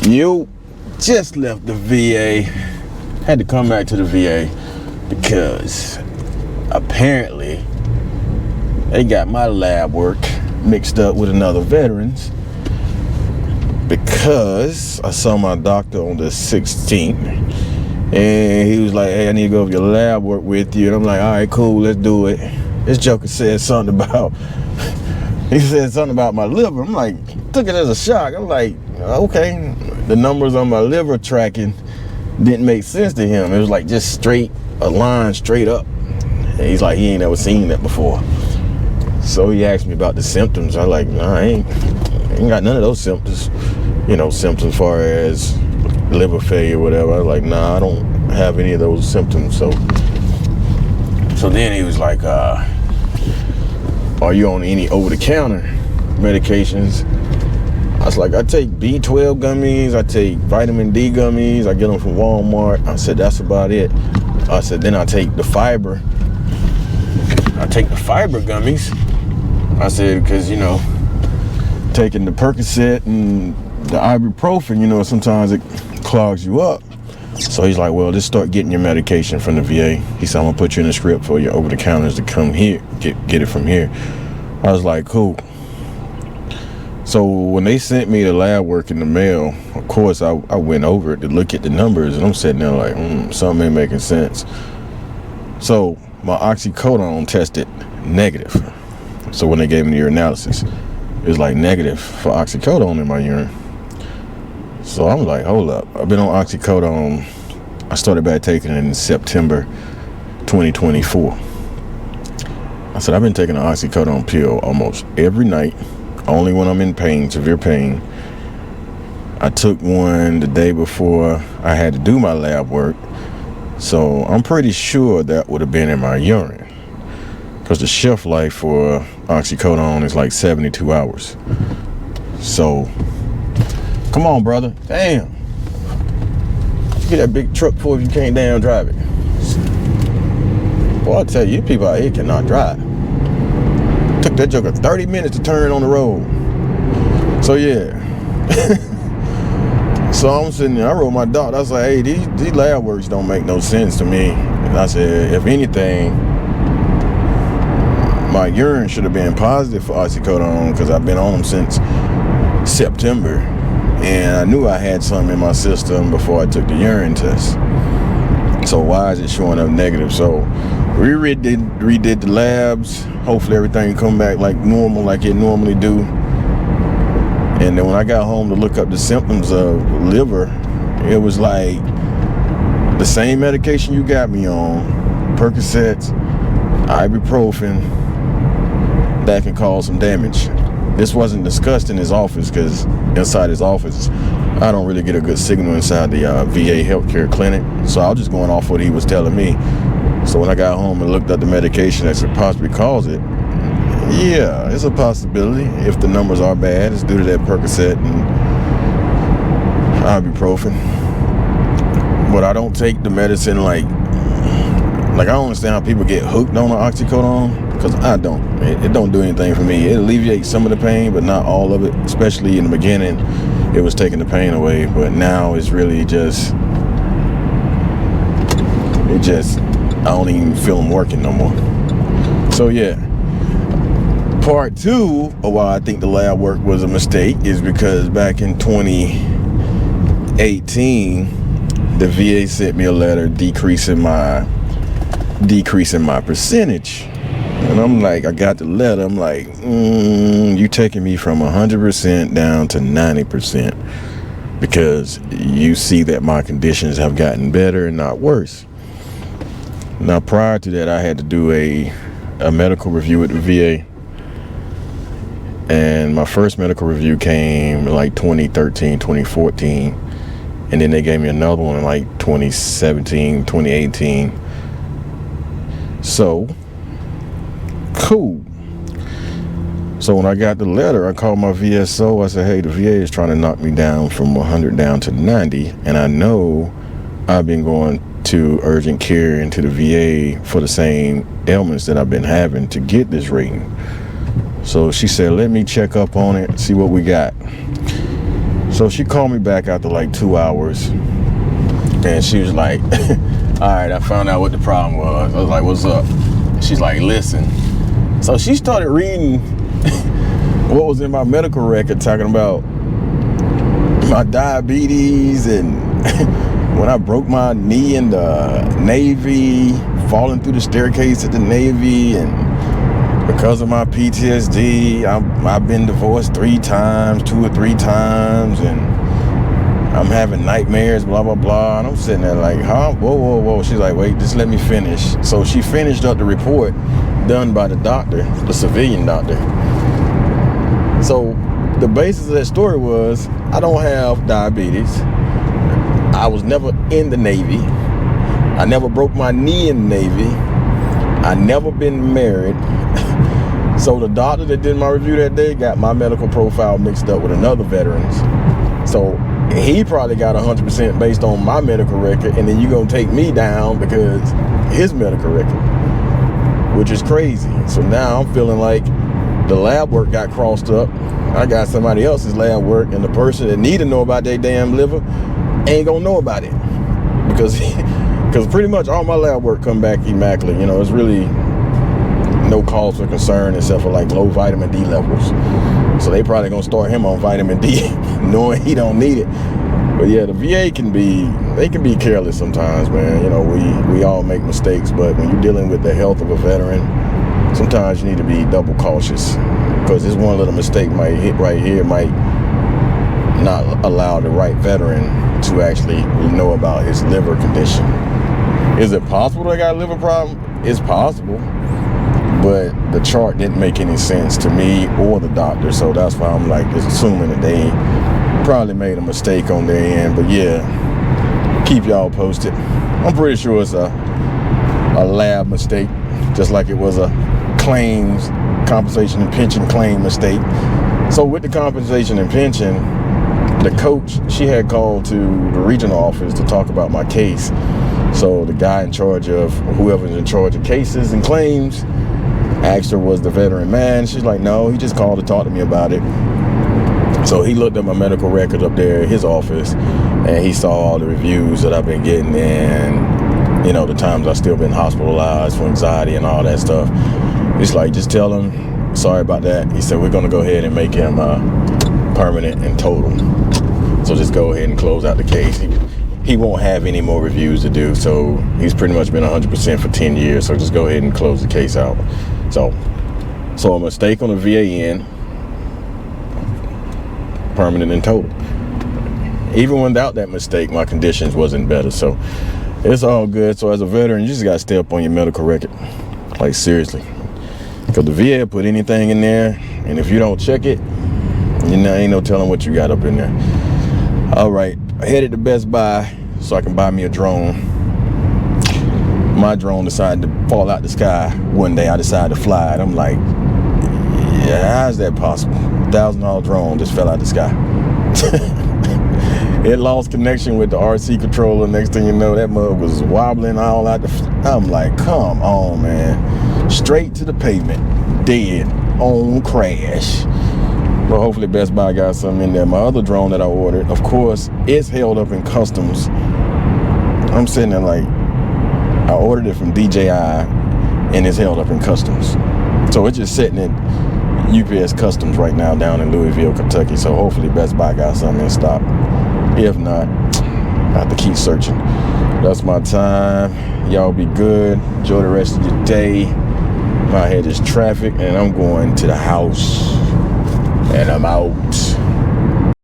You just left the VA. Had to come back to the VA because apparently they got my lab work mixed up with another veteran's, because I saw my doctor on the 16th and he was like, hey, I need to go over your lab work with you. And I'm like, all right, cool, let's do it. This joker said something about my liver. I'm like, took it as a shock. I'm like, okay. The numbers on my liver tracking didn't make sense to him. It was like just straight, a line straight up. And he's like, he ain't never seen that before. So he asked me about the symptoms. I like, nah, I ain't got none of those symptoms. Symptoms as far as liver failure or whatever. I was like, nah, I don't have any of those symptoms. So then he was like, are you on any over-the-counter medications? I was like, I take B12 gummies, I take vitamin D gummies, I get them from Walmart. I said, that's about it. I said, then I take the fiber. I take the fiber gummies. I said, because, taking the Percocet and the ibuprofen, sometimes it clogs you up. So he's like, well, just start getting your medication from the VA. He said, I'm going to put you in a script for your over-the-counters to come here, get it from here. I was like, cool. So when they sent me the lab work in the mail, of course, I went over it to look at the numbers, and I'm sitting there like, something ain't making sense. So my oxycodone tested negative. So when they gave me the urinalysis, it was like negative for oxycodone in my urine. So I'm like, hold up. I've been on oxycodone. I started back taking it in September 2024. I said, I've been taking an oxycodone pill almost every night, only when I'm in pain, severe pain. I took one the day before I had to do my lab work. So I'm pretty sure that would have been in my urine, because the shelf life for oxycodone is like 72 hours. So, come on, brother. Damn. You get that big truck for if you can't damn drive it. Boy, I tell you people out here cannot drive. Took that joker 30 minutes to turn on the road. So, yeah. So I'm sitting there, I wrote my doctor. I was like, hey, these lab works don't make no sense to me. And I said, if anything, my urine should have been positive for oxycodone, because I've been on them since September. And I knew I had something in my system before I took the urine test. So why is it showing up negative? So we redid the labs. Hopefully everything come back like normal, like it normally do. And then when I got home to look up the symptoms of liver, it was like the same medication you got me on, Percocets, ibuprofen, that can cause some damage. This wasn't discussed in his office, because inside his office, I don't really get a good signal inside the VA healthcare clinic. So I was just going off what he was telling me. So when I got home and looked up the medication that could possibly cause it, yeah, it's a possibility. If the numbers are bad, it's due to that Percocet and ibuprofen. But I don't take the medicine like I don't understand how people get hooked on the oxycodone, because I don't. It don't do anything for me. It alleviates some of the pain, but not all of it. Especially in the beginning, it was taking the pain away. But now it's really just, I don't even feel them working no more. So yeah. Part two of why I think the lab work was a mistake is because back in 2018, the VA sent me a letter decreasing my percentage. And I'm like, I got the letter. I'm like, you taking me from 100% down to 90%, because you see that my conditions have gotten better and not worse. Now, prior to that, I had to do a medical review at the VA. And my first medical review came in like 2013, 2014. And then they gave me another one in like 2017, 2018. So, cool. So when I got the letter, I called my VSO. I said, hey, the VA is trying to knock me down from 100 down to 90. And I know I've been going to urgent care and to the VA for the same ailments that I've been having to get this rating. So she said, let me check up on it, see what we got. So she called me back after like 2 hours, and she was like, all right, I found out what the problem was. I was like, what's up? She's like, listen. So she started reading what was in my medical record, talking about my diabetes and when I broke my knee in the Navy, falling through the staircase at the Navy, and because of my PTSD, I've been divorced 2 or 3 times, and I'm having nightmares, blah, blah, blah. And I'm sitting there like, huh? Whoa. She's like, wait, just let me finish. So she finished up the report done by the doctor, the civilian doctor. So the basis of that story was, I don't have diabetes. I was never in the Navy. I never broke my knee in the Navy. I never been married. So the doctor that did my review that day got my medical profile mixed up with another veteran's. So he probably got 100% based on my medical record, and then you gonna take me down because his medical record, which is crazy. So now I'm feeling like the lab work got crossed up. I got somebody else's lab work, and the person that need to know about their damn liver ain't gonna know about it because pretty much all my lab work come back immaculate. You know, it's really no cause for concern except for like low vitamin D levels. So they probably gonna start him on vitamin D knowing he don't need it. But yeah, the VA can be careless sometimes, man. You know, we all make mistakes, but when you're dealing with the health of a veteran, sometimes you need to be double cautious, because this one little mistake might hit right here, might not allow the right veteran to actually know about his liver condition. Is it possible they got a liver problem? It's possible, but the chart didn't make any sense to me or the doctor, so that's why I'm like just assuming that they probably made a mistake on their end. But yeah, keep y'all posted. I'm pretty sure it's a lab mistake, just like it was a claims, compensation and pension claim mistake. So with the compensation and pension, the coach, she had called to the regional office to talk about my case. So the guy in charge of, whoever's in charge of cases and claims, asked her, was the veteran man? She's like, no, he just called to talk to me about it. So he looked at my medical record up there at his office, and he saw all the reviews that I've been getting, and you know, the times I've still been hospitalized for anxiety and all that stuff. He's like, just tell him sorry about that. He said, we're gonna go ahead and make him permanent and total. So just go ahead and close out the case. He won't have any more reviews to do, so he's pretty much been 100% for 10 years, so just go ahead and close the case out. So a mistake on the VA end, permanent and total. Even without that mistake, my conditions wasn't better, so it's all good. So as a veteran, you just gotta stay up on your medical record, like seriously, because the VA put anything in there, and if you don't check it, you know, ain't no telling what you got up in there. All right, I headed to Best Buy so I can buy me a drone. My drone decided to fall out the sky one day. I decided to fly it. I'm like, yeah, how's that possible? $1,000 drone just fell out the sky. It lost connection with the RC controller. Next thing you know, that mug was wobbling all out I'm like, come on, man. Straight to the pavement, dead on crash. But hopefully Best Buy got something in there. My other drone that I ordered, of course, it's held up in customs. I'm sitting there like, I ordered it from DJI, and it's held up in customs. So it's just sitting in UPS Customs right now down in Louisville, Kentucky. So hopefully Best Buy got something in stock. If not, I have to keep searching. That's my time. Y'all be good. Enjoy the rest of your day. My head is traffic, and I'm going to the house. And I'm out.